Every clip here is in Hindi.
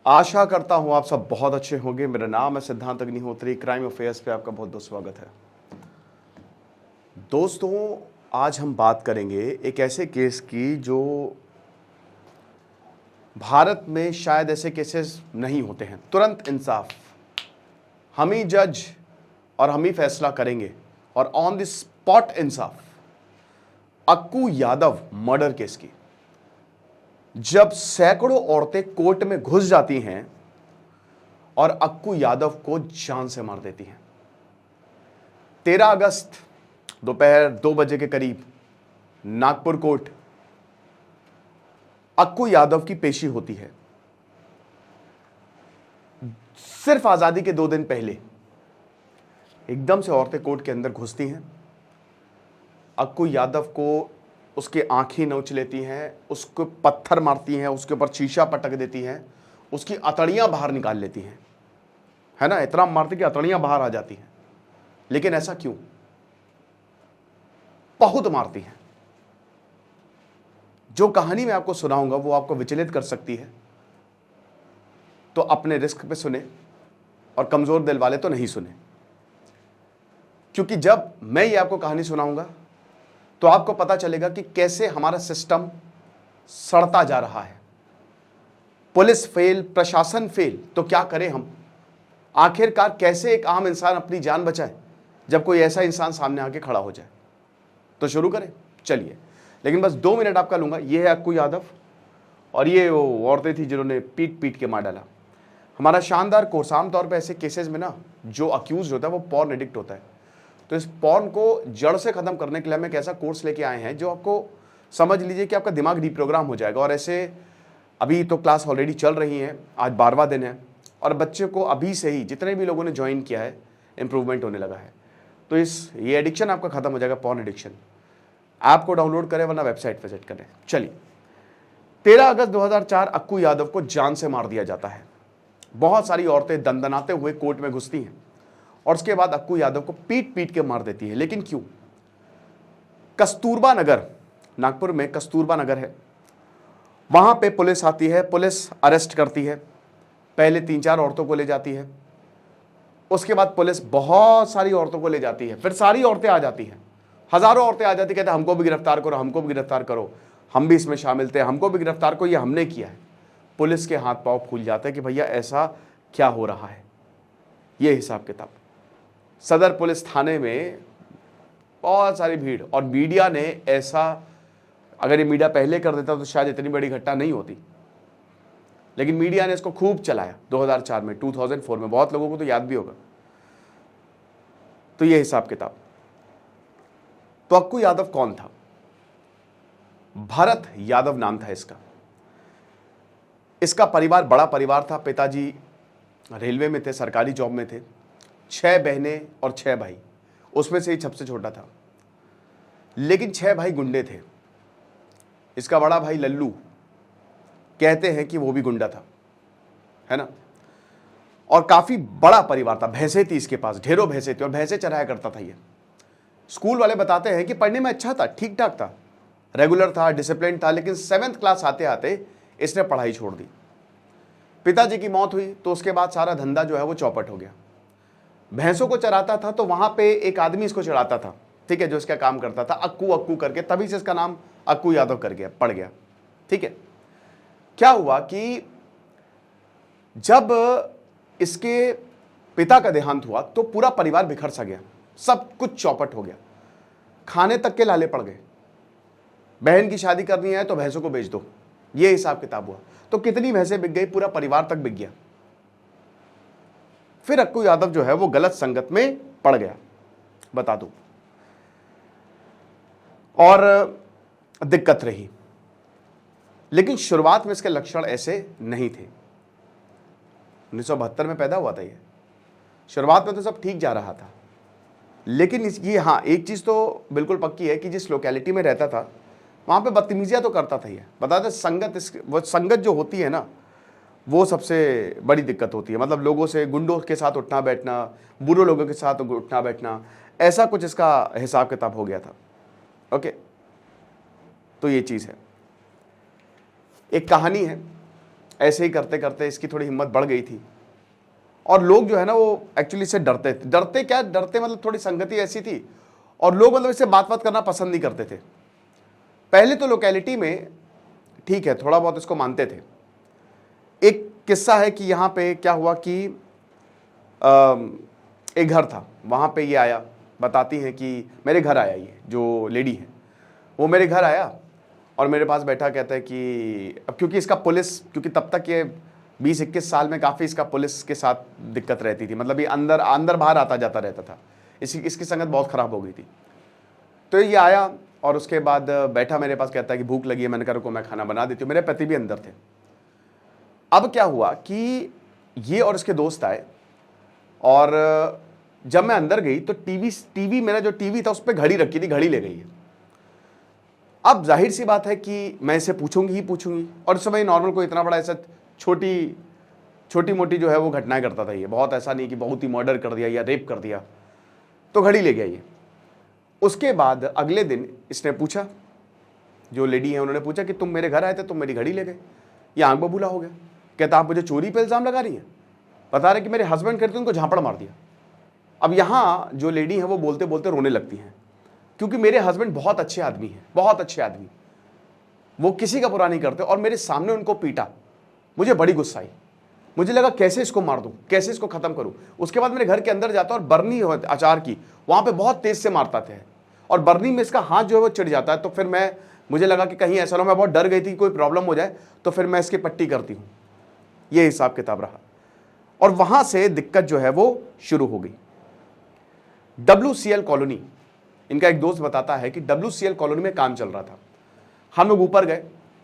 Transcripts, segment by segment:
आशा करता हूं आप सब बहुत अच्छे होंगे। मेरा नाम है सिद्धांत अग्निहोत्री। क्राइम अफेयर्स पे आपका बहुत बहुत स्वागत है। दोस्तों, आज हम बात करेंगे एक ऐसे केस की जो भारत में शायद ऐसे केसेस नहीं होते हैं। तुरंत इंसाफ, हम ही जज और हम ही फैसला करेंगे और on the spot Insaf. Akku Yadav murder case की जब सैकड़ों औरतें कोर्ट में घुस जाती हैं और अक्कू यादव को जान से मार देती हैं। 13 अगस्त दोपहर 2 बजे के करीब नागपुर कोर्ट, अक्कू यादव की पेशी होती है। सिर्फ आजादी के 2 दिन पहले एकदम से औरतें कोर्ट के अंदर घुसती हैं। अक्कू यादव को उसकी आंखें नोच लेती हैं, उसको पत्थर मारती हैं, उसके ऊपर शीशा पटक देती हैं, उसकी अतड़ियां बाहर निकाल लेती हैं, है ना। इतना मारती कि अतड़ियां बाहर आ जाती हैं। लेकिन ऐसा क्यों? बहुत मारती हैं। जो कहानी मैं आपको सुनाऊंगा वो आपको विचलित कर सकती है, तो अपने रिस्क पे सुने और कमजोर दिल वाले तो नहीं सुने, क्योंकि जब मैं ये आपको कहानी सुनाऊंगा तो आपको पता चलेगा कि कैसे हमारा सिस्टम सड़ता जा रहा है। पुलिस फेल, प्रशासन फेल, तो क्या करें हम? आखिरकार कैसे एक आम इंसान अपनी जान बचाए जब कोई ऐसा इंसान सामने आके खड़ा हो जाए? तो शुरू करें, चलिए। लेकिन बस 2 मिनट आपका लूंगा। ये है अक्कू यादव और ये वो औरतें थी जिन्होंने पीट पीट के मार डाला। हमारा शानदार कोर्स, आमतौर पर ऐसे केसेस में ना जो अक्यूज होता है वो पॉर्न एडिक्ट होता है। तो इस पॉर्न को जड़ से खत्म करने के लिए हम एक ऐसा कोर्स लेके आए हैं जो आपको समझ लीजिए कि आपका दिमाग रिप्रोग्राम हो जाएगा। और ऐसे अभी तो क्लास ऑलरेडी चल रही हैं, आज 12वां दिन है और बच्चे को अभी से ही जितने भी लोगों ने ज्वाइन किया है इंप्रूवमेंट होने लगा है। तो ये एडिक्शन आपका खत्म हो जाएगा, पॉर्न एडिक्शन। ऐप को डाउनलोड करें वरना वेबसाइट विजिट करें। चलिए, 13 अगस्त 2004 अक्कू यादव को जान से मार दिया जाता है। बहुत सारी औरतें दंदनाते हुए कोर्ट में घुसती हैं और उसके बाद अक्कू यादव को पीट पीट के मार देती है। लेकिन क्यों? कस्तूरबा नगर, नागपुर में कस्तूरबा नगर है, वहां पे पुलिस आती है, पुलिस अरेस्ट करती है। पहले 3-4 औरतों को ले जाती है, उसके बाद पुलिस बहुत सारी औरतों को ले जाती है, फिर सारी औरतें आ जाती हैं, हजारों औरतें आ जाती, कहते हैं हमको भी गिरफ्तार करो, हमको भी गिरफ्तार करो, हम भी इसमें शामिल थे, हमको भी गिरफ्तार करो, ये हमने किया है। पुलिस के हाथ पांव फूल जाते हैं कि भैया ऐसा क्या हो रहा है। ये हिसाब किताब सदर पुलिस थाने में बहुत सारी भीड़, और मीडिया ने ऐसा, अगर ये मीडिया पहले कर देता तो शायद इतनी बड़ी घटना नहीं होती, लेकिन मीडिया ने इसको खूब चलाया 2004 में, 2004 में, बहुत लोगों को तो याद भी होगा। तो ये हिसाब किताब। तो अक्कू यादव कौन था? भरत यादव नाम था इसका। इसका परिवार बड़ा परिवार था। पिताजी रेलवे में थे, सरकारी जॉब में थे। 6 बहनें और 6 भाई, उसमें से ही सबसे छोटा था। लेकिन 6 भाई गुंडे थे। इसका बड़ा भाई लल्लू, कहते हैं कि वो भी गुंडा था, है ना। और काफी बड़ा परिवार था। भैंसें थी इसके पास, ढेरों भैंसें थी और भैंसें चराया करता था ये। स्कूल वाले बताते हैं कि पढ़ने में अच्छा था, ठीक ठाक था, रेगुलर था, डिसिप्लिन था। लेकिन 7th क्लास आते आते इसने पढ़ाई छोड़ दी। पिताजी की मौत हुई तो उसके बाद सारा धंधा जो है वो चौपट हो गया। भैंसों को चराता था तो वहां पे एक आदमी इसको चढ़ाता था, ठीक है, जो इसका काम करता था, अक्कू अक्कू करके, तभी से इसका नाम अक्कू यादव कर गया, पड़ गया, ठीक है। क्या हुआ कि जब इसके पिता का देहांत हुआ तो पूरा परिवार बिखर सा गया, सब कुछ चौपट हो गया, खाने तक के लाले पड़ गए। बहन की शादी करनी है तो भैंसों को बेच दो, ये हिसाब किताब हुआ। तो कितनी भैंसें बिक गई, पूरा परिवार तक बिक गया। फिर अक्कू यादव जो है वो गलत संगत में पड़ गया, बता दूं, और दिक्कत रही। लेकिन शुरुआत में इसके लक्षण ऐसे नहीं थे। 1972 में पैदा हुआ था ये। शुरुआत में तो सब ठीक जा रहा था, लेकिन ये, हाँ, एक चीज तो बिल्कुल पक्की है कि जिस लोकेलिटी में रहता था वहां पे बदतमीजियां तो करता था ये। बताते संगत, वो संगत जो होती है ना, वो सबसे बड़ी दिक्कत होती है। मतलब लोगों से, गुंडों के साथ उठना बैठना, बुरे लोगों के साथ उठना बैठना, ऐसा कुछ इसका हिसाब किताब हो गया था। ओके, तो ये चीज है। एक कहानी है ऐसे ही करते करते इसकी थोड़ी हिम्मत बढ़ गई थी और लोग जो है ना वो एक्चुअली इससे डरते थे। डरते मतलब थोड़ी संगति ऐसी थी और लोग मतलब इससे बात करना पसंद नहीं करते थे। पहले तो लोकेलिटी में ठीक है, थोड़ा बहुत इसको मानते थे। एक किस्सा है कि यहाँ पे क्या हुआ कि एक घर था, वहाँ पे ये आया, बताती हैं कि मेरे घर आया, ये जो लेडी है वो मेरे घर आया और मेरे पास बैठा, कहता है कि अब क्योंकि इसका पुलिस, क्योंकि तब तक ये 20-21 साल में काफ़ी इसका पुलिस के साथ दिक्कत रहती थी, मतलब ये अंदर बाहर आता जाता रहता था, इसकी संगत बहुत ख़राब हो गई थी। तो ये आया और उसके बाद बैठा मेरे पास, कहता है कि भूख लगी है। मैंने कहा रुको मैं खाना बना देती हूँ। मेरे पति भी अंदर थे। अब क्या हुआ कि ये और इसके दोस्त आए और जब मैं अंदर गई तो टीवी मेरा जो टीवी था उस पर घड़ी रखी थी, घड़ी ले गई है। अब जाहिर सी बात है कि मैं इसे पूछूंगी और इस समय नॉर्मल कोई इतना बड़ा ऐसा छोटी मोटी जो है वो घटनाएं करता था, ये बहुत ऐसा नहीं कि बहुत ही मर्डर कर दिया या रेप कर दिया। तो घड़ी ले गया ये। उसके बाद अगले दिन इसने पूछा, जो लेडी है उन्होंने पूछा कि तुम मेरे घर आए थे, तुम मेरी घड़ी ले गए। ये आंख बबूला हो गया, कहता आप मुझे चोरी पे इल्जाम लगा रही हैं, बता रहे कि मेरे हस्बैंड करते उनको झापड़ मार दिया। अब यहाँ जो लेडी है वो बोलते बोलते रोने लगती हैं, क्योंकि मेरे हस्बैंड बहुत अच्छे आदमी हैं, बहुत अच्छे आदमी, वो किसी का बुरा नहीं करते और मेरे सामने उनको पीटा। मुझे बड़ी गुस्सा आई, मुझे लगा कैसे इसको मार दूं, कैसे इसको खत्म करूं। उसके बाद मेरे घर के अंदर जाता और बर्नी अचार की वहां पे बहुत तेज से मारता थे और बर्नी में इसका हाथ जो है वो चिढ़ जाता है। तो फिर मुझे लगा कि कहीं ऐसा ना, मैं बहुत डर गई थी कि कोई प्रॉब्लम हो जाए, तो फिर मैं इसकी पट्टी करती हूँ। ये हिसाब किताब रहा और वहां से दिक्कत जो है वो शुरू हो गई। WCL कॉलोनी, इनका एक दोस्त बताता है कि WCL कॉलोनी में काम चल रहा था। हम लोग ऊपर गए,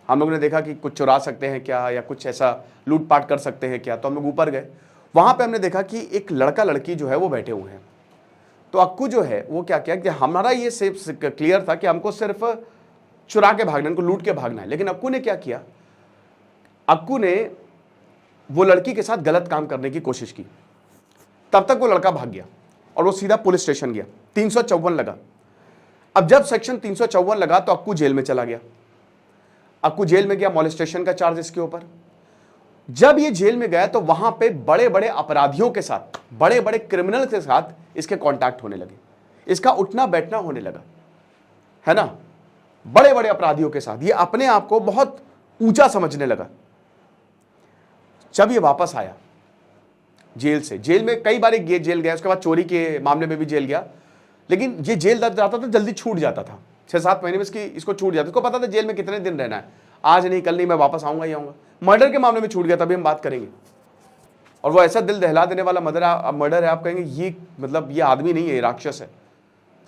हम लोगों ने देखा कि कुछ चुरा सकते हैं क्या या कुछ ऐसा लूटपाट कर सकते हैं क्या, तो हम लोग ऊपर गए। वहां पे हमने देखा कि एक लड़का लड़की जो है वो बैठे हुए हैं। तो अक्कू जो है वो क्या किया कि हमारा ये सिर्फ क्लियर था कि हमको सिर्फ चुरा के भागना, उनको लूट के भागना है, लेकिन अक्कू ने क्या किया, अक्कू ने वो लड़की के साथ गलत काम करने की कोशिश की। तब तक वो लड़का भाग गया और वो सीधा पुलिस स्टेशन गया। 354 लगा। अब जब सेक्शन 354 लगा तो अक्कू जेल में चला गया। अक्कू जेल में गया, मॉलेस्टेशन का चार्ज इसके ऊपर। जब ये जेल में गया तो वहां पे बड़े बड़े अपराधियों के साथ, बड़े बड़े क्रिमिनल के साथ इसके कांटेक्ट होने लगे, इसका उठना बैठना होने लगा, है ना, बड़े बड़े अपराधियों के साथ। ये अपने आप को बहुत ऊंचा समझने लगा। जब ये वापस आया जेल से, जेल में कई बार जेल गया, उसके बाद चोरी के मामले में भी जेल गया, लेकिन ये जेल जाता था जल्दी छूट जाता था, 6-7 महीने में इसको छूट जाता। इसको पता था जेल में कितने दिन रहना है, आज नहीं कल नहीं, मैं वापस आऊंगा ही आऊंगा। मर्डर के मामले में छूट गया, तभी हम बात करेंगे। और वो ऐसा दिल दहला देने वाला मर्डर है, आप कहेंगे ये मतलब ये आदमी नहीं है, ये राक्षस है,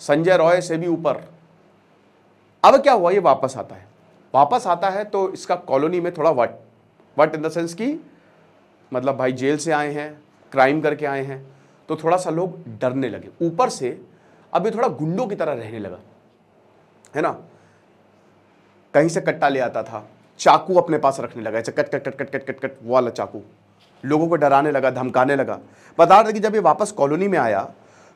संजय रॉय से भी ऊपर। अब क्या हुआ, ये वापस आता है तो इसका कॉलोनी में थोड़ा वट इन द सेंस की, मतलब भाई जेल से आए हैं, क्राइम करके आए हैं, तो थोड़ा सा लोग डरने लगे। ऊपर से अब ये थोड़ा गुंडों की तरह रहने लगा, है ना, कहीं से कट्टा ले आता था, चाकू अपने पास रखने लगा, ऐसे cut cut cut cut cut cut cut वो वाला चाकू, लोगों को डराने लगा, धमकाने लगा। बता रहे कि जब ये वापस कॉलोनी में आया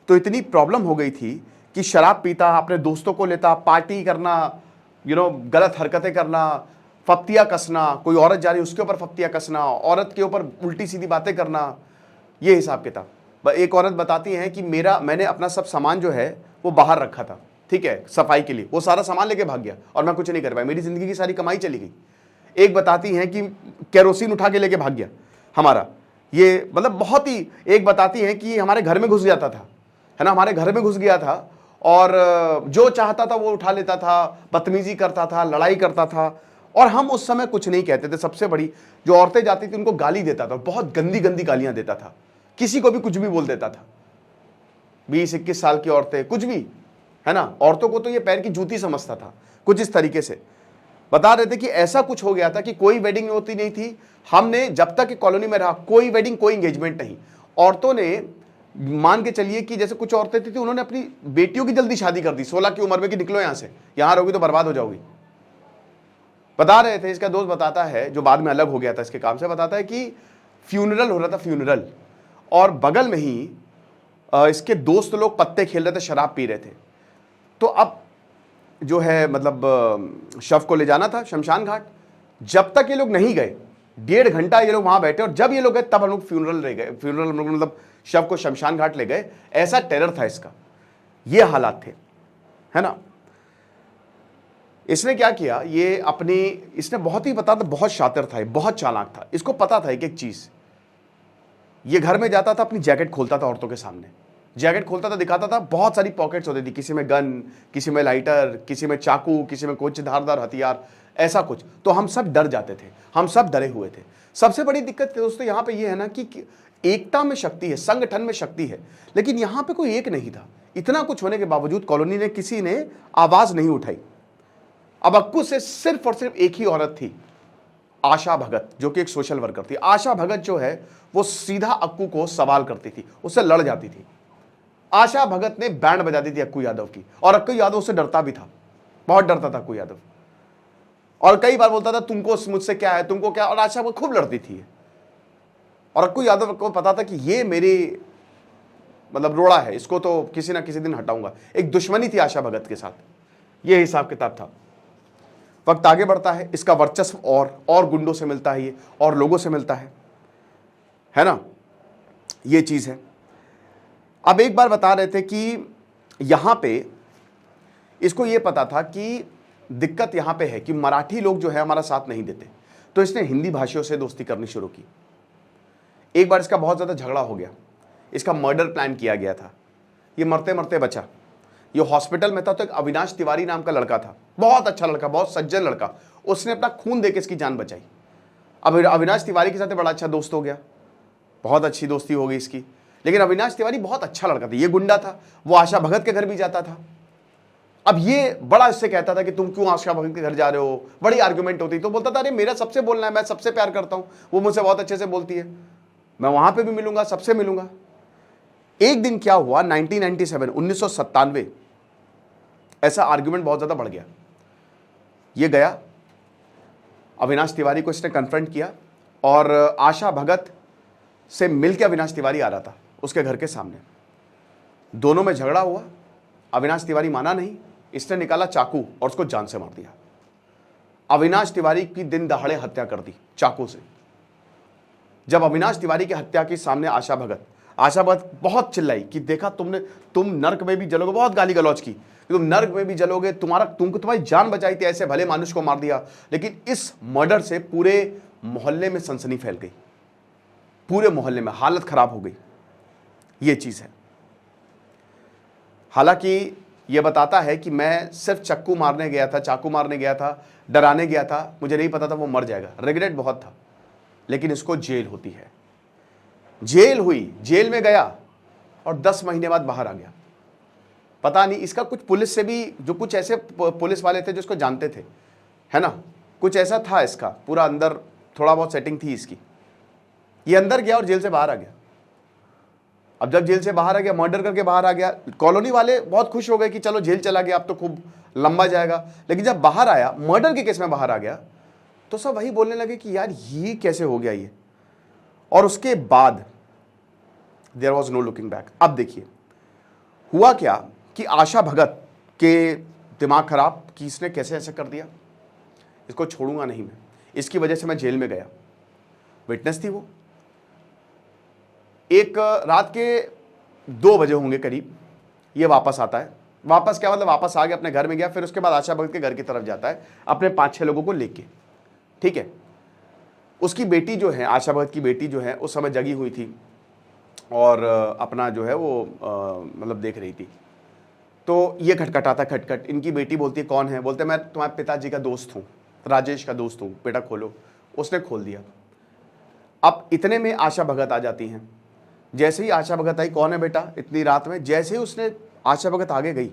तो इतनी प्रॉब्लम हो गई थी कि शराब पीता, अपने दोस्तों को लेता, पार्टी करना, गलत हरकतें करना, फप्तियाँ कसना, कोई औरत जा रही उसके ऊपर फप्तियाँ कसना, औरत के ऊपर उल्टी सीधी बातें करना, ये हिसाब किताब। एक औरत बताती हैं कि मैंने अपना सब सामान जो है वो बाहर रखा था, ठीक है, सफाई के लिए, वो सारा सामान लेके भाग गया और मैं कुछ नहीं कर पाया, मेरी जिंदगी की सारी कमाई चली गई। एक बताती हैं कि केरोसिन उठा के लेके भाग गया हमारा, ये मतलब बहुत ही। एक बताती हैं कि हमारे घर में घुस जाता था, है ना, हमारे घर में घुस गया था और जो चाहता था वो उठा लेता था, बदतमीजी करता था, लड़ाई करता था, और हम उस समय कुछ नहीं कहते थे। सबसे बड़ी जो औरतें जाती थी उनको गाली देता था, बहुत गंदी गंदी गालियां देता था, किसी को भी कुछ भी बोल देता था। 20-21 साल की औरतें, कुछ भी, है ना, औरतों को तो ये पैर की जूती समझता था, कुछ इस तरीके से। बता रहे थे कि ऐसा कुछ हो गया था कि कोई वेडिंग होती नहीं थी। हमने जब तक कॉलोनी में रहा, कोई वेडिंग, कोई एंगेजमेंट नहीं। औरतों ने मान के चलिए कि जैसे कुछ औरतें थी उन्होंने अपनी बेटियों की जल्दी शादी कर दी, 16 की उम्र में कि निकलो यहां से, यहां रहोगी तो बर्बाद हो जाओगी। बता रहे थे, इसका दोस्त बताता है जो बाद में अलग हो गया था इसके काम से, बताता है कि फ्यूनरल हो रहा था, फ्यूनरल, और बगल में ही इसके दोस्त लोग पत्ते खेल रहे थे, शराब पी रहे थे। तो अब जो है मतलब शव को ले जाना था शमशान घाट। जब तक ये लोग नहीं गए 1.5 घंटा ये लोग वहां बैठे, और जब ये लोग गए तब हम लोग फ्यूनरल ले गए, फ्यूनरल मतलब शव को शमशान घाट ले गए। ऐसा टेरर था इसका, ये हालात थे, है ना। इसने क्या किया, ये अपनी, इसने बहुत ही बता था, बहुत शातिर था, बहुत चालाक था, इसको पता था एक एक चीज। ये घर में जाता था, अपनी जैकेट खोलता था औरतों के सामने, जैकेट खोलता था, दिखाता था, बहुत सारी पॉकेट्स होती थी, किसी में गन, किसी में लाइटर, किसी में चाकू, किसी में कुछ धारदार हथियार, ऐसा कुछ। तो हम सब डर जाते थे, हम सब डरे हुए थे। सबसे बड़ी दिक्कत दोस्तों यहाँ पे ये है ना कि एकता में शक्ति है, संगठन में शक्ति है, लेकिन यहाँ पे कोई एक नहीं था। इतना कुछ होने के बावजूद कॉलोनी ने, किसी ने आवाज नहीं उठाई। अब अक्कू से सिर्फ और सिर्फ एक ही औरत थी, आशा भगत, जो कि एक सोशल वर्कर थी। आशा भगत जो है वो सीधा अक्कू को सवाल करती थी, उससे लड़ जाती थी। आशा भगत ने बैंड बजा दी थी अक्कू यादव की, और अक्कू यादव उससे डरता भी था, बहुत डरता था अक्कू यादव, और कई बार बोलता था तुमको मुझसे क्या है, तुमको क्या, और आशा भगत खूब लड़ती थी। और अक्कू यादव को पता था कि ये मेरी मतलब रोड़ा है, इसको तो किसी ना किसी दिन हटाऊंगा। एक दुश्मनी थी आशा भगत के साथ, ये हिसाब किताब था। वक्त आगे बढ़ता है, इसका वर्चस्व और गुंडों से मिलता है, ये और लोगों से मिलता है ना, ये चीज है। अब एक बार बता रहे थे कि यहां पे इसको ये पता था कि दिक्कत यहां पे है कि मराठी लोग जो है हमारा साथ नहीं देते, तो इसने हिंदी भाषियों से दोस्ती करनी शुरू की। एक बार इसका बहुत ज्यादा झगड़ा हो गया, इसका मर्डर प्लान किया गया था, ये मरते मरते बचा। ये हॉस्पिटल में था, तो एक अविनाश तिवारी नाम का लड़का था, बहुत अच्छा लड़का, बहुत सज्जन लड़का, उसने अपना खून देके इसकी जान बचाई। अब अविनाश तिवारी के साथ बड़ा अच्छा दोस्त हो गया, बहुत अच्छी दोस्ती हो गई इसकी। लेकिन अविनाश तिवारी बहुत अच्छा लड़का था, ये गुंडा था, वो आशा भगत के घर भी जाता था। अब ये बड़ा इससे कहता था कि तुम क्यों आशा भगत के घर जा रहे हो, बड़ी आर्ग्यूमेंट होती। तो बोलता था अरे मेरा सबसे बोलना है, मैं सबसे प्यार करता हूं, वो मुझसे बहुत अच्छे से बोलती है, मैं वहां पे भी मिलूंगा, सबसे मिलूंगा। एक दिन क्या हुआ, 1997 ऐसा आर्ग्यूमेंट बहुत ज्यादा बढ़ गया। ये गया, अविनाश तिवारी को इसने कन्फ्रंट किया, और आशा भगत से मिलकर अविनाश तिवारी आ रहा था उसके घर के सामने। दोनों में झगड़ा हुआ, अविनाश तिवारी माना नहीं, इसने निकाला चाकू और उसको जान से मार दिया। अविनाश तिवारी की दिन दहाड़े हत्या कर दी चाकू से। जब अविनाश तिवारी की हत्या की सामने आशा भगत बहुत चिल्लाई कि देखा तुमने, तुम नर्क में भी जलोगे, बहुत गाली गलौज की, तुम नर्क में भी जलोगे, तुम्हारी जान बचाई थी, ऐसे भले मानुष को मार दिया। लेकिन इस मर्डर से पूरे मोहल्ले में सनसनी फैल गई, पूरे मोहल्ले में हालत खराब हो गई, ये चीज है। हालांकि यह बताता है कि मैं सिर्फ चाकू मारने गया था, डराने गया था, मुझे नहीं पता था वो मर जाएगा, रिग्रेट बहुत था। लेकिन इसको जेल होती है, जेल हुई, जेल में गया और 10 महीने बाद बाहर आ गया। पता नहीं इसका कुछ पुलिस से भी, जो कुछ ऐसे पुलिस वाले थे जो इसको जानते थे, है ना, कुछ ऐसा था इसका पूरा अंदर, थोड़ा बहुत सेटिंग थी इसकी। ये अंदर गया और जेल से बाहर आ गया। अब जब जेल से बाहर आ गया, मर्डर करके बाहर आ गया, कॉलोनी वाले बहुत खुश हो गए कि चलो जेल चला गया, अब तो खूब लंबा जाएगा। लेकिन जब बाहर आया, मर्डर के केस में बाहर आ गया, तो सब वही बोलने लगे कि यार ये कैसे हो गया ये। और उसके बाद there was no looking back. अब देखिए हुआ क्या कि आशा भगत के दिमाग खराब कि इसने कैसे ऐसे कर दिया, इसको छोड़ूंगा नहीं मैं, इसकी वजह से मैं जेल में गया। विटनेस थी वो। एक रात के 2 बजे होंगे करीब, ये वापस आता है। वापस क्या मतलब, वापस आ गया, अपने घर में गया। फिर उसके बाद आशा भगत के घर की तरफ जाता है अपने 5-6 लोगों को लेके, ठीक है। उसकी बेटी जो है, आशा भगत की बेटी जो है, उस समय जगी हुई थी और अपना जो है वो मतलब देख रही थी। तो ये खटखटाता, खटखट। इनकी बेटी बोलती है कौन है, बोलते मैं तुम्हारे पिताजी का दोस्त हूँ, राजेश का दोस्त हूँ, बेटा खोलो। उसने खोल दिया। अब इतने में आशा भगत आ जाती हैं। जैसे ही आशा भगत आई, कौन है बेटा इतनी रात में, जैसे ही उसने आशा भगत आगे गई,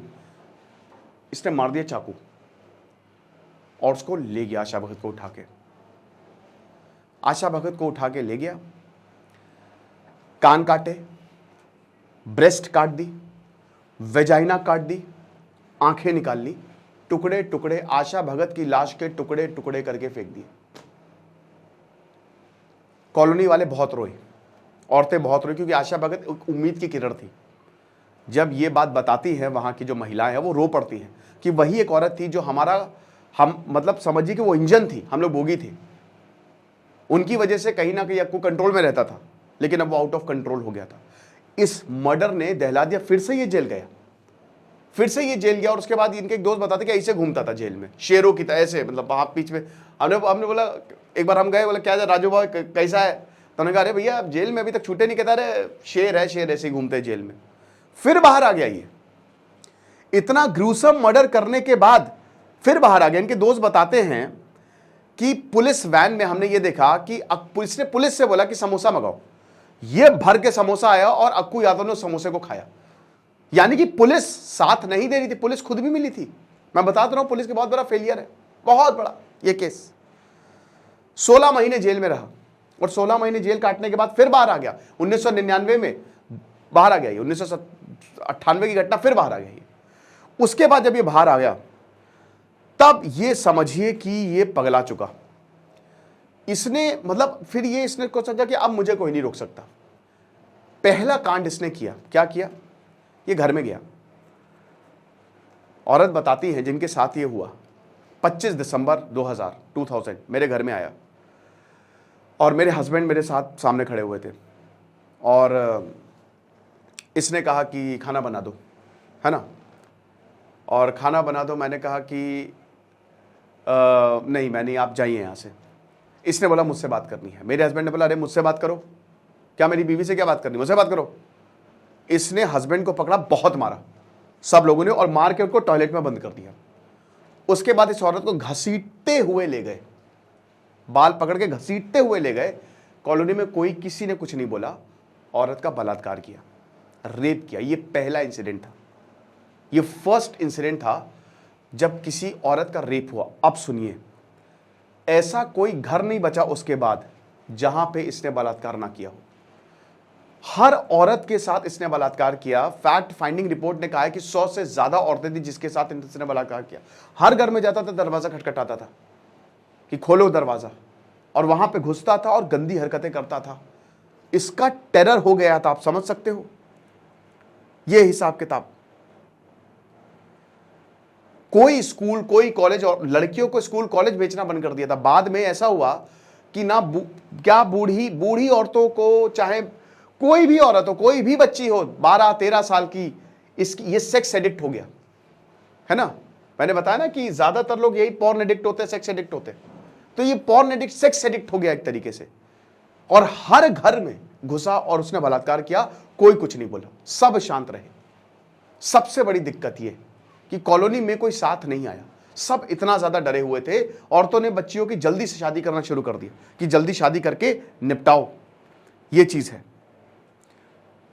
इसने मार दिया चाकू और उसको ले गया। आशा भगत को उठा के ले गया, कान काटे, ब्रेस्ट काट दी, वेजाइना काट दी, आंखें निकाल ली, टुकड़े टुकड़े आशा भगत की लाश के टुकड़े टुकड़े करके फेंक दिए। कॉलोनी वाले बहुत रोए, औरतें बहुत रोई, क्योंकि आशा भगत उम्मीद की किरण थी। जब ये बात बताती है, वहां की जो महिलाएं हैं वो रो पड़ती हैं कि वही एक औरत थी जो हम मतलब समझिए कि वो इंजन थी, हम लोग बोगी थे। उनकी वजह से कहीं ना कहीं अक्कू कंट्रोल में रहता था, लेकिन अब वो आउट ऑफ कंट्रोल हो गया था। इस मर्डर ने दहला दिया, फिर से ये जेल गया, फिर से ये जेल गया। और उसके बाद इनके एक दोस्त बताते कि ऐसे घूमता था जेल में शेरों की तरह, ऐसे मतलब हाथ पीछ में। हमने बोला, एक बार हम गए, बोला क्या राजू भाई कैसा है, तो उन्होंने कहा अरे भैया आप जेल में अभी तक छूटे नहीं, कहता अरे शेर है, शेर ऐसे ही घूमते हैं जेल में। फिर बाहर आ गया, ये इतना ग्रूसम मर्डर करने के बाद फिर बाहर आ गया। इनके दोस्त बताते हैं कि पुलिस वैन में हमने ये देखा कि पुलिस से बोला कि समोसा मंगाओ, ये भर के समोसा आया और अक्कू यादव ने समोसे को खाया। यानी कि पुलिस साथ नहीं दे रही थी, पुलिस खुद भी मिली थी। मैं बताता रहा हूं पुलिस के बहुत बड़ा फेलियर है, बहुत बड़ा ये केस। 16 महीने जेल में रहा और 16 महीने जेल काटने के बाद फिर बाहर आ गया। 1999 में बाहर आ गया, ये 1998 की घटना, फिर बाहर आ गया ये। उसके बाद जब ये बाहर आ गया तब ये समझिए कि ये पगला चुका। इसने मतलब फिर ये इसने को सोचा कि अब मुझे कोई नहीं रोक सकता। पहला कांड इसने किया, क्या किया, ये घर में गया। औरत बताती है जिनके साथ ये हुआ, 25 दिसंबर 2000 मेरे घर में आया और मेरे हस्बैंड मेरे साथ सामने खड़े हुए थे और इसने कहा कि खाना बना दो, है ना, और खाना बना दो। मैंने कहा कि नहीं मैं नहीं, आप जाइए यहाँ से। इसने बोला मुझसे बात करनी है। मेरे हस्बैंड ने बोला अरे मुझसे बात करो, क्या मेरी बीवी से क्या बात करनी, मुझसे बात करो। इसने हस्बैंड को पकड़ा, बहुत मारा सब लोगों ने, और मार के उसको टॉयलेट में बंद कर दिया। उसके बाद इस औरत को घसीटते हुए ले गए, बाल पकड़ के घसीटते हुए ले गए कॉलोनी में। कोई किसी ने कुछ नहीं बोला। औरत का बलात्कार किया, रेप किया। ये पहला इंसिडेंट था, ये फर्स्ट इंसिडेंट था जब किसी औरत का रेप हुआ। अब सुनिए, ऐसा कोई घर नहीं बचा उसके बाद जहां पे इसने बलात्कार ना किया हो। हर औरत के साथ इसने बलात्कार किया। फैक्ट फाइंडिंग रिपोर्ट ने कहा है कि 100 से ज्यादा औरतें थी जिसके साथ इसने बलात्कार किया। हर घर में जाता था, दरवाजा खटखटाता था कि खोलो दरवाजा, और वहां पे घुसता था और गंदी हरकतें करता था। इसका टेरर हो गया था, आप समझ सकते हो ये हिसाब किताब। कोई स्कूल, कोई कॉलेज, और लड़कियों को स्कूल कॉलेज भेजना बंद कर दिया था। बाद में ऐसा हुआ कि ना क्या बूढ़ी औरतों को, चाहे कोई भी औरत हो, कोई भी बच्ची हो 12-13 साल की, ये सेक्स एडिक्ट हो गया, है ना। मैंने बताया ना कि ज्यादातर लोग यही पॉर्न एडिक्ट होते हैं, सेक्स एडिक्ट होते हैं। तो ये पॉर्न एडिक्ट सेक्स एडिक्ट हो गया एक तरीके से, और हर घर में घुसा और उसने बलात्कार किया। कोई कुछ नहीं बोला, सब शांत रहे। सबसे बड़ी दिक्कत यह कि कॉलोनी में कोई साथ नहीं आया, सब इतना ज्यादा डरे हुए थे। औरतों ने बच्चियों की जल्दी से शादी करना शुरू कर दिया कि जल्दी शादी करके निपटाओ, ये चीज है।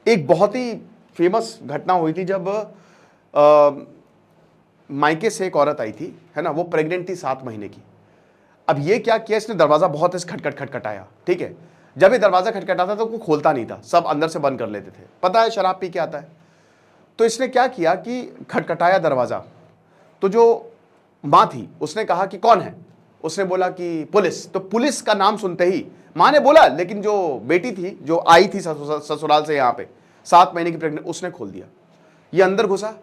एक बहुत ही फेमस घटना हुई थी जब मायके से एक औरत आई थी, है ना, वो प्रेग्नेंट थी 7 महीने की। अब ये क्या किया, इसने दरवाजा बहुत इस खटखटाया, ठीक है। जब ये दरवाजा खटखटाता तो वो खोलता नहीं था, सब अंदर से बंद कर लेते थे। पता है शराब पी के आता है। तो इसने क्या किया कि खटखटाया दरवाजा, तो जो माँ थी उसने कहा कि कौन है, उसने बोला कि पुलिस। तो पुलिस का नाम सुनते ही माँ ने बोला, लेकिन जो बेटी थी जो आई थी ससुराल से यहाँ पे 7 महीने की प्रेग्नेंट, उसने खोल दिया। ये अंदर घुसा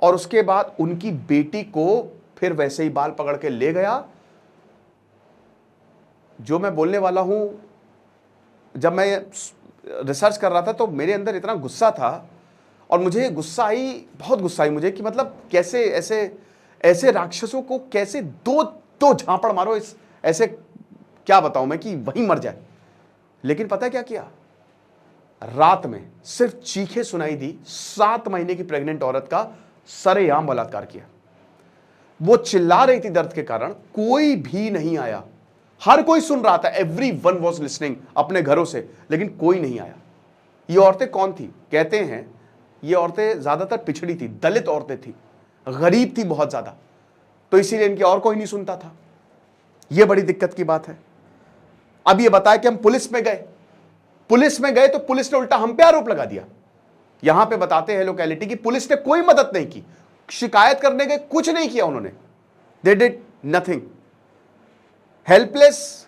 और उसके बाद उनकी बेटी को फिर वैसे ही बाल पकड़ के ले गया। जो मैं बोलने वाला हूं, जब मैं रिसर्च कर रहा था तो मेरे अंदर इतना गुस्सा था, और मुझे गुस्सा आई, बहुत गुस्सा आई मुझे कि मतलब कैसे ऐसे राक्षसों को कैसे दो झापड़ मारो, इस ऐसे क्या बताऊं मैं कि वही मर जाए। लेकिन पता है क्या किया, रात में सिर्फ चीखें सुनाई दी। 7 महीने की प्रेग्नेंट औरत का सरेआम बलात्कार किया। वो चिल्ला रही थी दर्द के कारण, कोई भी नहीं आया। हर कोई सुन रहा था, एवरीवन वाज लिसनिंग अपने घरों से, लेकिन कोई नहीं आया। ये औरतें कौन थी, कहते हैं ये औरतें ज्यादातर पिछड़ी थी, दलित औरतें थी, गरीब थी बहुत ज्यादा, तो इसीलिए इनकी और कोई नहीं सुनता था। यह बड़ी दिक्कत की बात है। अब ये बताया कि हम पुलिस में गए तो पुलिस ने उल्टा हम पे आरोप लगा दिया। यहां पे बताते हैं लोकेलिटी की पुलिस ने कोई मदद नहीं की, शिकायत करने गए कुछ नहीं किया उन्होंने, दे डिड नथिंग, हेल्पलेस।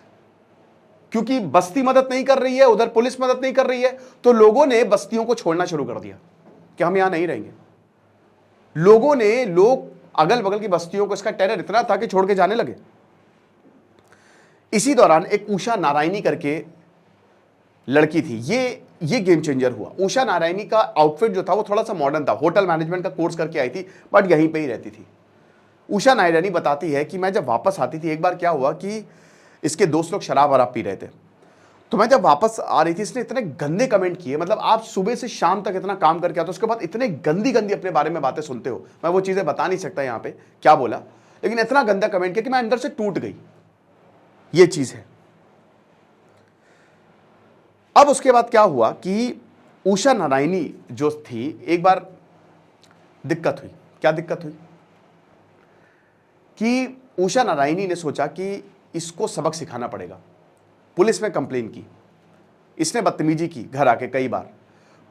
क्योंकि बस्ती मदद नहीं कर रही है, उधर पुलिस मदद नहीं कर रही है, तो लोगों ने बस्तियों को छोड़ना शुरू कर दिया कि हम यहां नहीं रहेंगे। लोग अगल बगल की बस्तियों को, इसका टेरर इतना था कि छोड़ के जाने लगे। इसी दौरान एक उषा नारायणी करके लड़की थी, ये गेम चेंजर हुआ। उषा नारायणी का आउटफिट जो था वो थोड़ा सा मॉडर्न था, होटल मैनेजमेंट का कोर्स करके आई थी, बट यहीं पे ही रहती थी। उषा नारायणी बताती है कि मैं जब वापस आती थी, एक बार क्या हुआ कि इसके दोस्त लोग शराब वराब पी रहे थे, तो मैं जब वापस आ रही थी, इसने इतने गंदे कमेंट किए, मतलब आप सुबह से शाम तक इतना काम करके आते हो, उसके बाद इतने गंदी गंदी अपने बारे में बातें सुनते हो। मैं वो चीज़ें बता नहीं सकता यहाँ पे क्या बोला, लेकिन इतना गंदा कमेंट किया कि मैं अंदर से टूट गई। ये चीज़ है। अब उसके बाद क्या हुआ कि उषा नारायणी जो थी, एक बार दिक्कत हुई। क्या दिक्कत हुई कि उषा नारायणी ने सोचा कि इसको सबक सिखाना पड़ेगा। पुलिस में कंप्लेन की, इसने बदतमीजी की घर आके कई बार।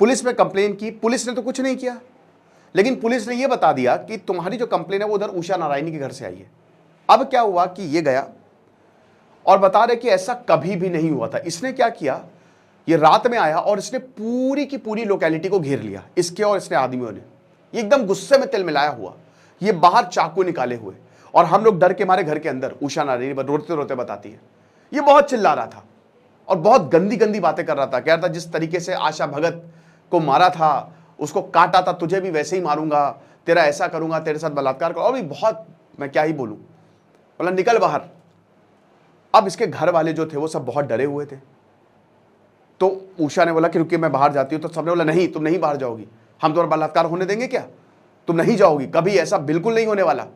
पुलिस में कंप्लेन की, पुलिस ने तो कुछ नहीं किया, लेकिन पुलिस ने यह बता दिया कि तुम्हारी जो कंप्लेन है वो उधर उषा नारायणी के घर से आई है। अब क्या हुआ कि ये गया और बता रहे कि ऐसा कभी भी नहीं हुआ था। इसने क्या किया, ये रात में आया और इसने पूरी की पूरी लोकेलिटी को घेर लिया, इसके और इसने आदमियों ने। ये एकदम गुस्से में तिल मिलाया हुआ, ये बाहर चाकू निकाले हुए, और हम लोग डर के मारे घर के अंदर। उषा नारायणी रोते रोते बताती है, ये बहुत चिल्ला रहा था और बहुत गंदी गंदी बातें कर रहा था। कह रहा था जिस तरीके से आशा भगत को मारा था, उसको काटा था, तुझे भी वैसे ही मारूंगा, तेरा ऐसा करूंगा, तेरे साथ बलात्कार करूंगा। और भी बहुत, मैं क्या ही बोलूं, बोला निकल बाहर। अब इसके घर वाले जो थे वो सब बहुत डरे हुए थे। तो उषा ने बोला कि रुकिए मैं बाहर जाती हूँ। तो सबने बोला नहीं, तुम नहीं बाहर जाओगी, हम तुम्हारा बलात्कार होने देंगे क्या, तुम नहीं जाओगी, कभी ऐसा बिल्कुल नहीं होने वाला,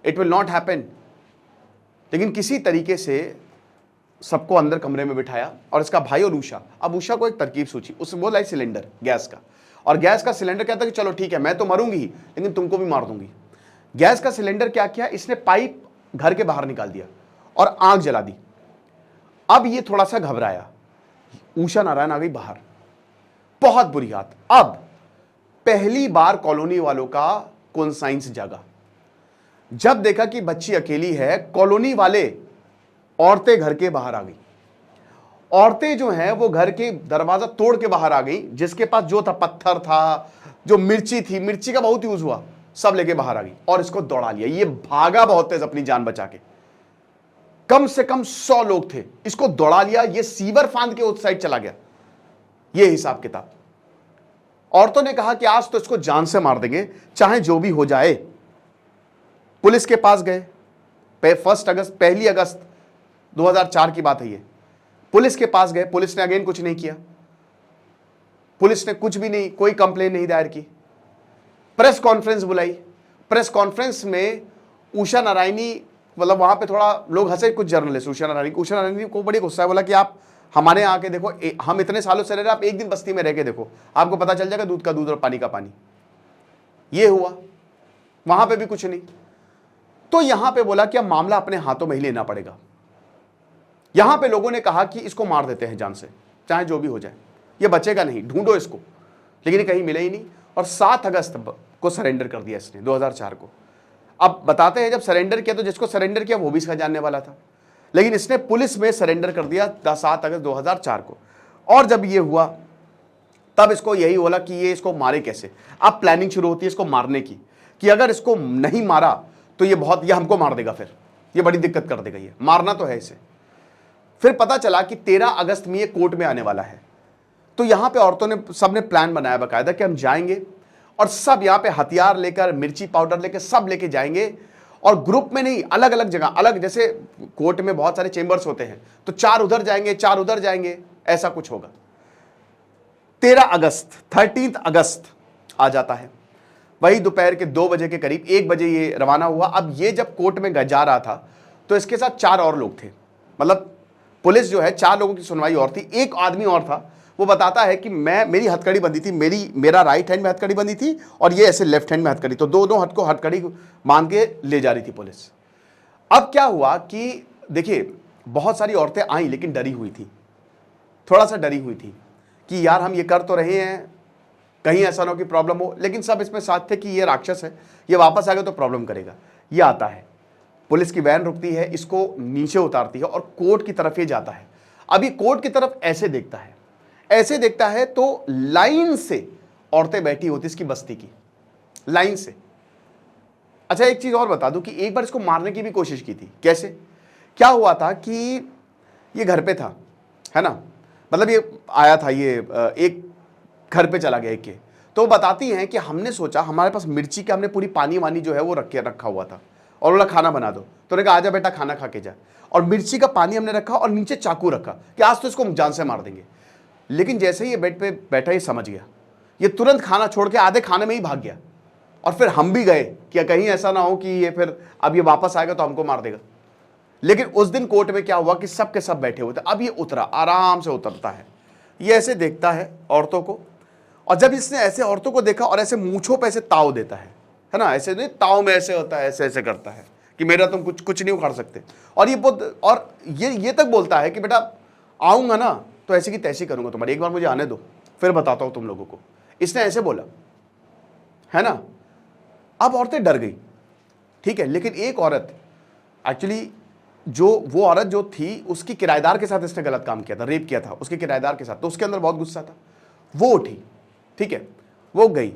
इट विल नॉट हैपन। लेकिन किसी तरीके से सबको अंदर कमरे में बिठाया और इसका भाई और उषा। अब उषा को एक तरकीब सोची, उसने बोला सिलेंडर गैस का, और गैस का सिलेंडर कहता कि चलो ठीक है मैं तो मरूंगी ही, लेकिन तुमको भी मार दूंगी। गैस का सिलेंडर क्या किया, इसने पाइप घर के बाहर निकाल दिया और आग जला दी। अब ये थोड़ा सा घबराया, उषा नारायण आ गई बाहर, बहुत बुरी हालत। अब पहली बार कॉलोनी वालों का कॉन्साइंस जागा। जब देखा कि बच्ची अकेली है, कॉलोनी वाले औरतें घर के बाहर आ गई। औरतें जो हैं वो घर के दरवाजा तोड़ के बाहर आ गई, जिसके पास जो था, पत्थर था, जो मिर्ची थी, मिर्ची का बहुत यूज हुआ, सब लेके बाहर आ गई और इसको दौड़ा लिया। ये भागा बहुत तेज अपनी जान बचा के, कम से कम 100 लोग थे, इसको दौड़ा लिया। ये सीवर फांद के उस साइड चला गया। ये हिसाब किताब। औरतों ने कहा कि आज तो इसको जान से मार देंगे, चाहे जो भी हो जाए। पुलिस के पास गए। 1 अगस्त 2004 की बात है ये। पुलिस के पास गए, पुलिस ने अगेन कुछ नहीं किया। पुलिस ने कुछ भी नहीं, कोई कंप्लेन नहीं दायर की। प्रेस कॉन्फ्रेंस बुलाई। प्रेस कॉन्फ्रेंस में उषा नारायणी, मतलब वहां पे थोड़ा लोग हंसे, कुछ जर्नलिस्ट। उषा नारायणी को बड़ी गुस्सा है, बोला कि आप हमारे यहाँ आके देखो, हम इतने सालों से रह रहे, आप एक दिन बस्ती में रह के देखो, आपको पता चल जाएगा दूध का दूध और पानी का पानी। ये हुआ, वहां पे भी कुछ नहीं। तो यहां पे बोला कि अब मामला अपने हाथों में ही लेना पड़ेगा। यहां पे लोगों ने कहा कि इसको मार देते हैं जान से, चाहे जो भी हो जाए, ये बचेगा नहीं, ढूंढो इसको। लेकिन कहीं मिले ही नहीं, और 7 अगस्त को सरेंडर कर दिया इसने, 2004 को। अब बताते हैं जब सरेंडर किया तो जिसको सरेंडर किया वो भी इसका जानने वाला था, लेकिन इसने पुलिस में सरेंडर कर दिया 7 अगस्त 2004 को। और जब ये हुआ तब इसको यही बोला कि ये इसको मारे कैसे। अब प्लानिंग शुरू होती है इसको मारने की, कि अगर इसको नहीं मारा तो ये हमको मार देगा, फिर ये बड़ी दिक्कत कर देगा, ये मारना तो है इसे। फिर पता चला कि 13 अगस्त में ये कोर्ट में आने वाला है। तो यहां पे औरतों ने सबने प्लान बनाया बकायदा कि हम जाएंगे और सब यहां पे हथियार लेकर, मिर्ची पाउडर लेकर सब लेके जाएंगे, और ग्रुप में नहीं, अलग अलग जगह, अलग, जैसे कोर्ट में बहुत सारे चेंबर्स होते हैं, तो 4 उधर जाएंगे, 4 उधर जाएंगे, ऐसा कुछ होगा। 13 अगस्त आ जाता है, वही दोपहर के 2 बजे के करीब, 1 बजे ये रवाना हुआ। अब ये जब कोर्ट में जा रहा था तो इसके साथ 4 और लोग थे, मतलब पुलिस जो है 4 लोगों की सुनवाई और थी। एक आदमी और था, वो बताता है कि मेरी हथकड़ी बंधी थी, मेरा राइट हैंड में हथकड़ी बंधी थी और ये ऐसे लेफ्ट हैंड में हथकड़ी, तो दोनों हाथ को हथकड़ी मान के ले जा रही थी पुलिस। अब क्या हुआ कि देखिए, बहुत सारी औरतें आई लेकिन डरी हुई थी, थोड़ा सा डरी हुई थी कि यार हम ये कर तो रहे हैं, कहीं ऐसा ना हो कि प्रॉब्लम हो, लेकिन सब इसमें साथ थे कि ये राक्षस है, ये वापस आ गया तो प्रॉब्लम करेगा। ये आता है, पुलिस की वैन रुकती है, इसको नीचे उतारती है और कोर्ट की तरफ ये जाता है। अभी कोर्ट की तरफ ऐसे देखता है तो लाइन से औरतें बैठी होती इसकी बस्ती की, लाइन से। अच्छा, एक चीज और बता दूं कि एक बार इसको मारने की भी कोशिश की थी। कैसे, क्या हुआ था कि ये घर पे था, है ना, मतलब ये आया था, ये एक घर पे चला गया एक के। तो बताती हैं कि हमने सोचा, हमारे पास मिर्ची का हमने पूरी पानी वानी जो है वो रखा हुआ था, और बोला खाना बना दो। तो उन्होंने कहा आजा बेटा खाना खा के जा, और मिर्ची का पानी हमने रखा और नीचे चाकू रखा कि आज तो इसको हम जान से मार देंगे। लेकिन जैसे ही ये बेड पे बैठा, ये समझ गया, ये तुरंत खाना छोड़ के आधे खाने में ही भाग गया। और फिर हम भी गए कि कहीं ऐसा ना हो कि ये फिर अब ये वापस आएगा तो हमको मार देगा। लेकिन उस दिन कोर्ट में क्या हुआ कि सब के सब बैठे हुए थे। अब ये उतरा, आराम से उतरता है, ये ऐसे देखता है औरतों को, और जब इसने ऐसे औरतों को देखा और ऐसे मूंछों पे ऐसे ताव देता है ना, ऐसे नहीं, ताव में ऐसे होता है, ऐसे ऐसे करता है कि मेरा तुम कुछ नहीं उखाड़ सकते। और ये तक बोलता है कि बेटा आऊंगा ना तो ऐसी की तैसी करूंगा तुम्हारी, एक बार मुझे आने दो फिर बताता हूं तुम लोगों को। इसने ऐसे बोला, है ना। अब औरतें डर गई, ठीक है। लेकिन एक औरत, एक्चुअली वो औरत जो थी, उसकी किराएदार के साथ इसने गलत काम किया था, रेप किया था उसके किराएदार के साथ, तो उसके अंदर बहुत गुस्सा था। वो उठी, ठीक है, वो गई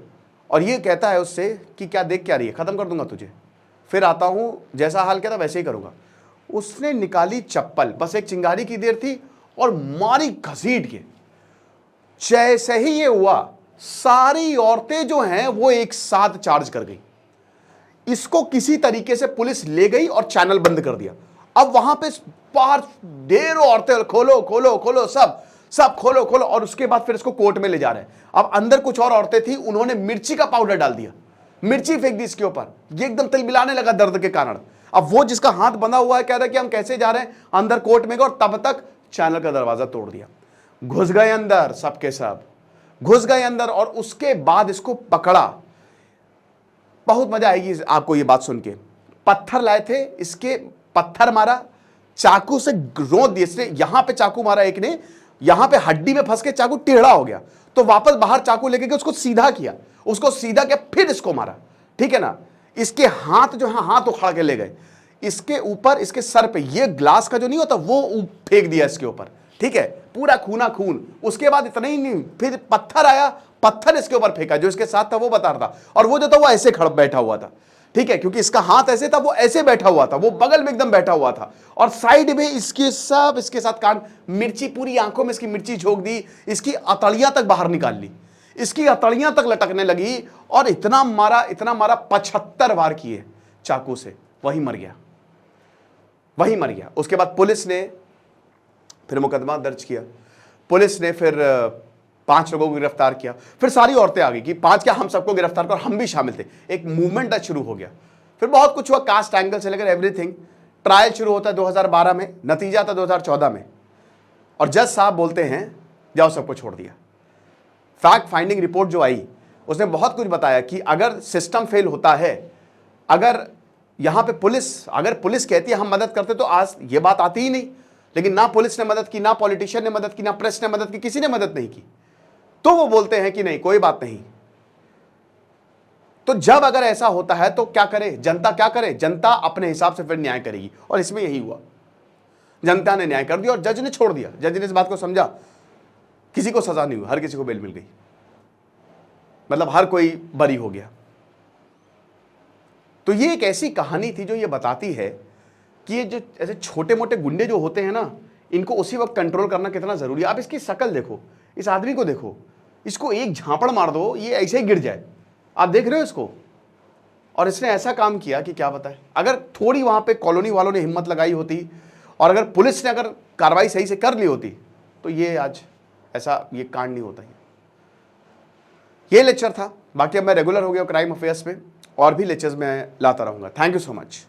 और ये कहता है उससे कि क्या देख क्या रही है, खत्म कर दूंगा तुझे, फिर आता हूं, जैसा हाल किया था वैसे ही करूंगा। उसने निकाली चप्पल, बस एक चिंगारी की देर थी, और मारी घसीट के। जैसे ही ये हुआ, सारी औरतें जो हैं वो एक साथ चार्ज कर गई। इसको किसी तरीके से पुलिस ले गई और चैनल बंद कर दिया। अब वहां पे बाहर ढेरों औरतें, खोलो खोलो खोलो, सब खोलो खोलो, और उसके बाद फिर इसको कोर्ट में ले जा रहे हैं। अब अंदर कुछ और औरतें थी, उन्होंने मिर्ची का पाउडर डाल दिया, मिर्ची फेंक दी इसके ऊपर, ये एकदम तिलमिलाने लगा दर्द के कारण। अब वो जिसका हाथ बंधा हुआ है कह रहा है कि हम कैसे जा रहे हैं अंदर कोर्ट में, और तब तक चैनल का दरवाजा तोड़ दिया, घुस गए अंदर, सबके सब घुस गए अंदर। और उसके बाद इसको पकड़ा। बहुत मजा आएगी आपको ये बात सुन के। पत्थर लाए थे, इसके पत्थर मारा, चाकू से रोंद दिए इसने, यहां पे चाकू मारा एक ने, यहां पे हड्डी में फंस के चाकू टेढ़ा हो गया, तो वापस बाहर चाकू लेके गए, उसको सीधा किया, फिर इसको मारा, ठीक है ना। इसके हाथ जो है, हाथ उखाड़ के ले गए, इसके ऊपर, इसके सर पे ये ग्लास का जो नहीं होता वो फेंक दिया इसके ऊपर, ठीक है, पूरा खूना खून। उसके बाद इतना ही नहीं, फिर पत्थर आया, पत्थर इसके ऊपर फेंका, जो इसके साथ था वो बता रहा था, और वो जो था वो ऐसे खड़ा बैठा हुआ था, ठीक है, क्योंकि इसका हाथ ऐसे था, वो ऐसे बैठा हुआ था, वो बगल में एकदम बैठा हुआ था, और साइड में इसके साथ कान, मिर्ची पूरी आंखों में इसकी मिर्ची झोंक दी, इसकी अतड़ियां तक बाहर निकाल ली, इसकी अतड़ियां तक लटकने लगी, और इतना मारा 75 वार किए चाकू से, वही मर गया। उसके बाद पुलिस ने फिर मुकदमा दर्ज किया, पुलिस ने फिर 5 लोगों को गिरफ्तार किया, फिर सारी औरतें आ गई कि 5 क्या, हम सबको गिरफ्तार कर, हम भी शामिल थे। एक मूवमेंट शुरू हो गया, फिर बहुत कुछ हुआ, कास्ट एंगल से लेकर एवरीथिंग। ट्रायल शुरू होता है 2012 में, नतीजा था 2014 में, और जज साहब बोलते हैं जाओ, सबको छोड़ दिया। फैक्ट फाइंडिंग रिपोर्ट जो आई, उसने बहुत कुछ बताया कि अगर सिस्टम फेल होता है, अगर यहां पे अगर पुलिस कहती है हम मदद करते, तो आज ये बात आती ही नहीं। लेकिन ना पुलिस ने मदद की, ना पॉलिटिशियन ने मदद की, ना प्रेस ने मदद की, किसी ने मदद नहीं की। तो वो बोलते हैं कि नहीं, कोई बात नहीं। तो जब अगर ऐसा होता है तो क्या करे जनता, क्या करे जनता, अपने हिसाब से फिर न्याय करेगी, और इसमें यही हुआ, जनता ने न्याय कर दिया और जज ने छोड़ दिया। जज ने इस बात को समझा, किसी को सजा नहीं हुई, हर किसी को बेल मिल गई, मतलब हर कोई बरी हो गया। तो ये एक ऐसी कहानी थी जो ये बताती है कि ये जो ऐसे छोटे मोटे गुंडे जो होते हैं ना, इनको उसी वक्त कंट्रोल करना कितना जरूरी है। आप इसकी शक्ल देखो, इस आदमी को देखो, इसको एक झापड़ मार दो, ये ऐसे ही गिर जाए। आप देख रहे हो इसको, और इसने ऐसा काम किया कि क्या बताए। अगर थोड़ी वहां पे कॉलोनी वालों ने हिम्मत लगाई होती, और अगर पुलिस ने अगर कार्रवाई सही से कर ली होती, तो ये आज ऐसा ये कांड नहीं होता। ये लेक्चर था, बाकी अब मैं रेगुलर हो गया क्राइम अफेयर्स में, और भी लेक्चर्स में लाता रहूंगा। Thank you so much.